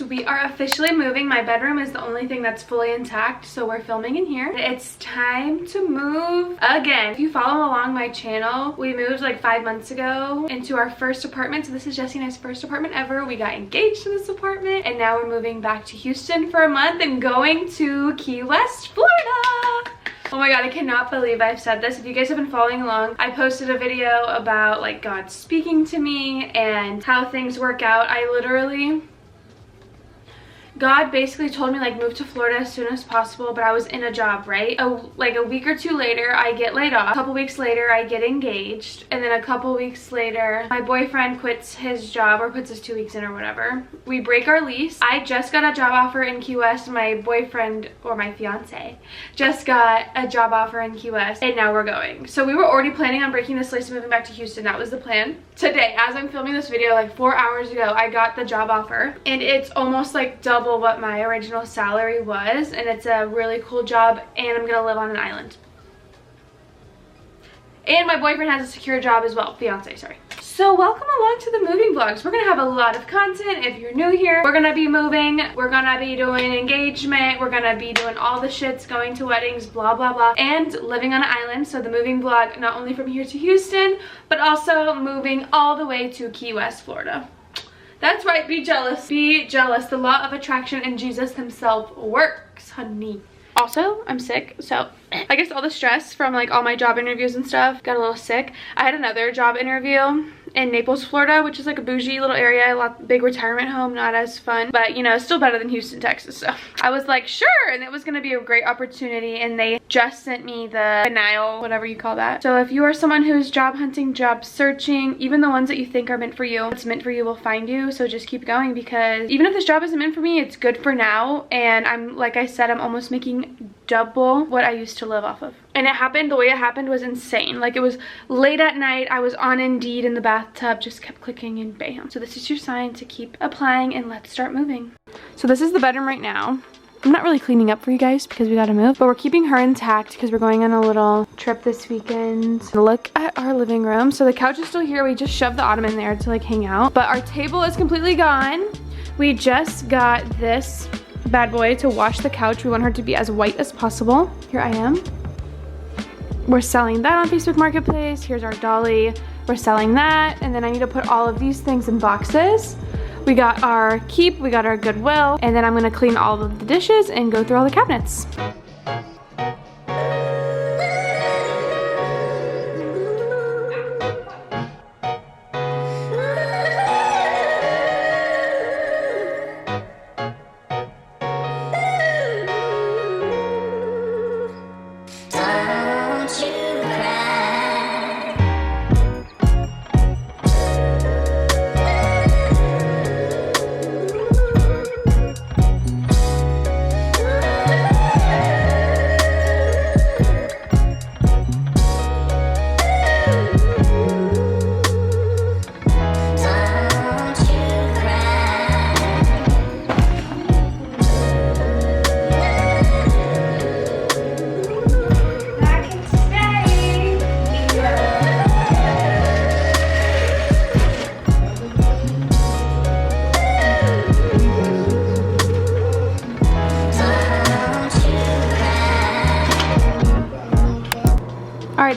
We are officially moving. My bedroom is the only thing that's fully intact, so we're filming in here. It's time to move again. If you follow along my channel, we moved like 5 months ago into our first apartment. So this is Jessie and I's first apartment ever. We got engaged in this apartment, and now we're moving back to Houston for a month and going to Key West, Florida. Oh my god, I cannot believe I've said this. If you guys have been following along, I posted a video about like God speaking to me and how things work out. God basically told me like move to Florida as soon as possible, but I was in a job, right? Like a week or two later, I get laid off. A couple weeks later, I get engaged. And then a couple weeks later, my boyfriend quits his job or puts his 2 weeks in or whatever. We break our lease. I just got a job offer in Key West. My boyfriend, or my fiance, just got a job offer in Key West, and now we're going. So we were already planning on breaking this lease and moving back to Houston. That was the plan. Today, as I'm filming this video, like 4 hours ago, I got the job offer, and it's almost like double what my original salary was, and it's a really cool job, and I'm gonna live on an island. And my boyfriend has a secure job as well. Fiance, sorry. So welcome along to the moving vlogs. We're gonna have a lot of content. If you're new here, we're gonna be moving, we're gonna be doing engagement, we're gonna be doing all the shits, going to weddings, blah blah blah, and living on an island. So the moving vlog, not only from here to Houston, but also moving all the way to Key West, Florida. That's right, be jealous. Be jealous. The law of attraction and Jesus himself works, honey. Also, I'm sick, so I guess all the stress from like all my job interviews and stuff, got a little sick. I had another job interview in Naples, Florida, which is like a bougie little area, big retirement home, not as fun, but you know, it's still better than Houston, Texas. So I was like, sure, and it was gonna be a great opportunity, and they just sent me the denial, whatever you call that. So if you are someone who's job hunting, job searching, even the ones that you think are meant for you, what's meant for you will find you. So just keep going, because even if this job isn't meant for me, it's good for now, and I'm, like I said, I'm almost making double what I used to live off of. And it happened, the way it happened was insane. Like, it was late at night, I was on Indeed in the bathtub, just kept clicking, and bam. So this is your sign to keep applying, and let's start moving. So this is the bedroom right now. I'm not really cleaning up for you guys because we gotta move, but we're keeping her intact because we're going on a little trip this weekend. Look at our living room. So the couch is still here. We just shoved the ottoman there to like hang out, but our table is completely gone. We just got this bad boy to wash the couch. We want her to be as white as possible. Here I am. We're selling that on Facebook Marketplace. Here's our dolly. We're selling that. And then I need to put all of these things in boxes. We got our Keep, we got our Goodwill, and then I'm gonna clean all of the dishes and go through all the cabinets.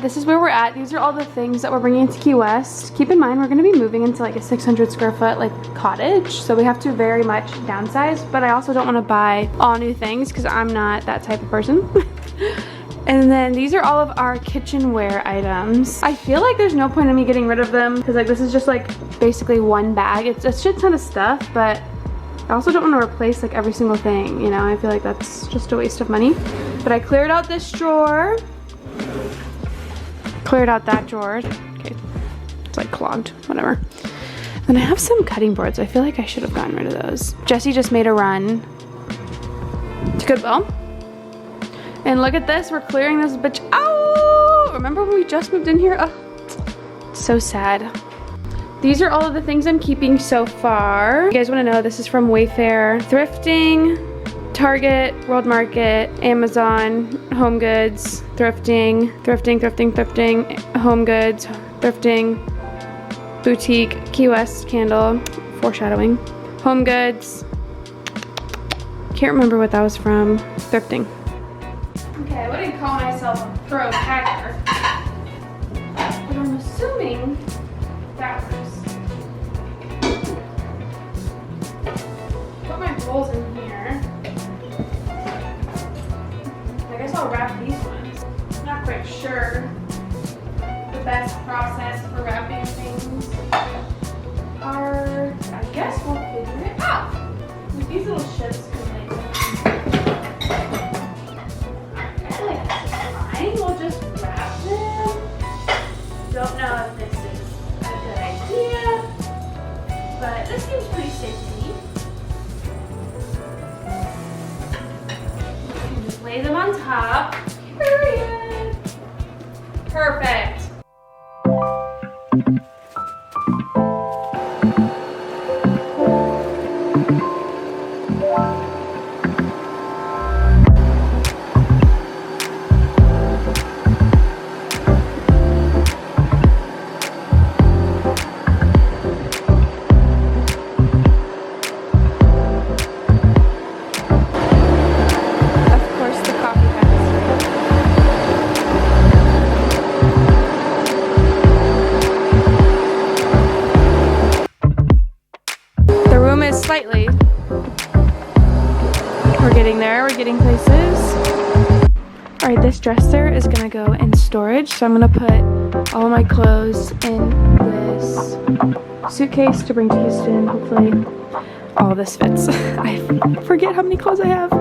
This is where we're at. These are all the things that we're bringing to Key West. Keep in mind, we're gonna be moving into like a 600 square foot like cottage. So we have to very much downsize, but I also don't wanna buy all new things because I'm not that type of person. And then these are all of our kitchenware items. I feel like there's no point in me getting rid of them because like this is just like basically one bag. It's a shit ton of stuff, but I also don't want to replace like every single thing, you know? I feel like that's just a waste of money. But I cleared out this drawer. Cleared out that drawer. Okay, it's like clogged, whatever. Then I have some cutting boards. I feel like I should have gotten rid of those. Jessie just made a run to Goodwill. And look at this, we're clearing this bitch out. Remember when we just moved in here? Oh, so sad. These are all of the things I'm keeping so far. You guys wanna know, this is from Wayfair. Thrifting, Target, World Market, Amazon, Home Goods, thrifting, Home Goods, thrifting, boutique, Key West candle, foreshadowing, Home Goods, can't remember what that was from. Thrifting. Okay, I wouldn't call myself a pro packer, but I'm assuming that works. Put my bowls in here. I guess I'll wrap these ones. I'm not quite sure the best process for wrapping things are. I guess we'll figure it out. With these little ships can make them. Alright, fine. We'll just wrap them. Don't know if this is a good idea, but this seems pretty safe to me. You can just lay them on top. Period. Perfect. Slightly. We're getting there, we're getting places. Alright, this dresser is gonna go in storage, so I'm gonna put all of my clothes in this suitcase to bring to Houston. Hopefully all of this fits. I forget how many clothes I have.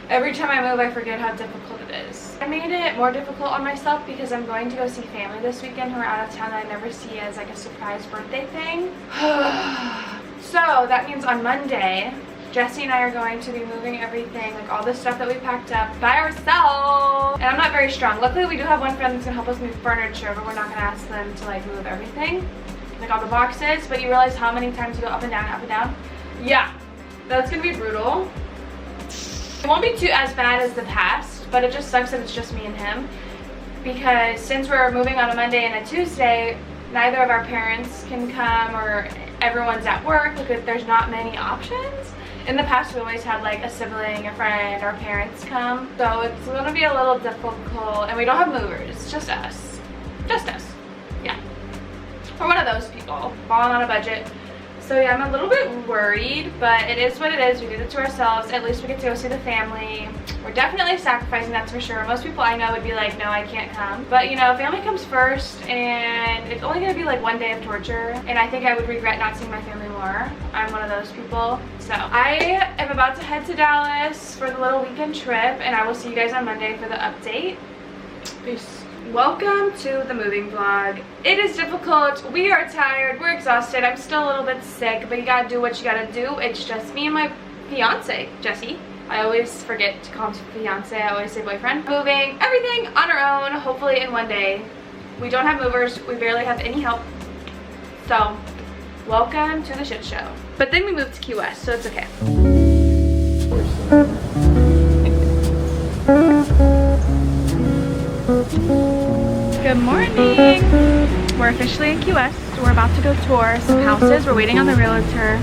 Every time I move, I forget how difficult it is. I made it more difficult on myself because I'm going to go see family this weekend who are out of town that I never see as like a surprise birthday thing. So that means on Monday, Jesse and I are going to be moving everything, like all the stuff that we packed up by ourselves. And I'm not very strong. Luckily, we do have one friend that's gonna help us move furniture, but we're not gonna ask them to like move everything, like all the boxes. But you realize how many times you go up and down, up and down? Yeah, that's gonna be brutal. It won't be as bad as the past, but it just sucks that it's just me and him. Because since we're moving on a Monday and a Tuesday, neither of our parents can come or everyone's at work. Look, there's not many options. In the past, we always had like a sibling, a friend, our parents come. So it's gonna be a little difficult, and we don't have movers, it's just us. Just us, yeah. We're one of those people, falling on a budget. So yeah, I'm a little bit worried, but it is what it is. We did it to ourselves. At least we get to go see the family. We're definitely sacrificing, that's for sure. Most people I know would be like, no, I can't come. But you know, family comes first, and it's only gonna be like one day of torture. And I think I would regret not seeing my family more. I'm one of those people. So I am about to head to Dallas for the little weekend trip, and I will see you guys on Monday for the update. Peace. Welcome to the moving vlog. It is difficult, we are tired, we're exhausted, I'm still a little bit sick, but you gotta do what you gotta do. It's just me and my fiance, Jesse. I always forget to call him fiance, I always say boyfriend. Moving everything on our own, hopefully in one day. We don't have movers, we barely have any help. So, welcome to the shit show. But then we moved to Key West, so it's okay. Good morning. We're officially in Key West. We're about to go tour some houses. We're waiting on the realtor.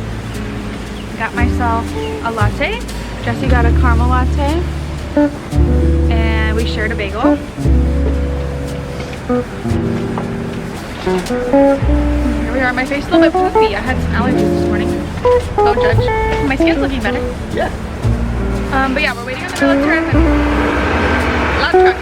Got myself a latte. Jesse got a caramel latte. And we shared a bagel. Here we are. My face is a little bit poofy. I had some allergies this morning. Don't judge. My skin's looking better. Yeah. But yeah, we're waiting on the realtor and then loud truck.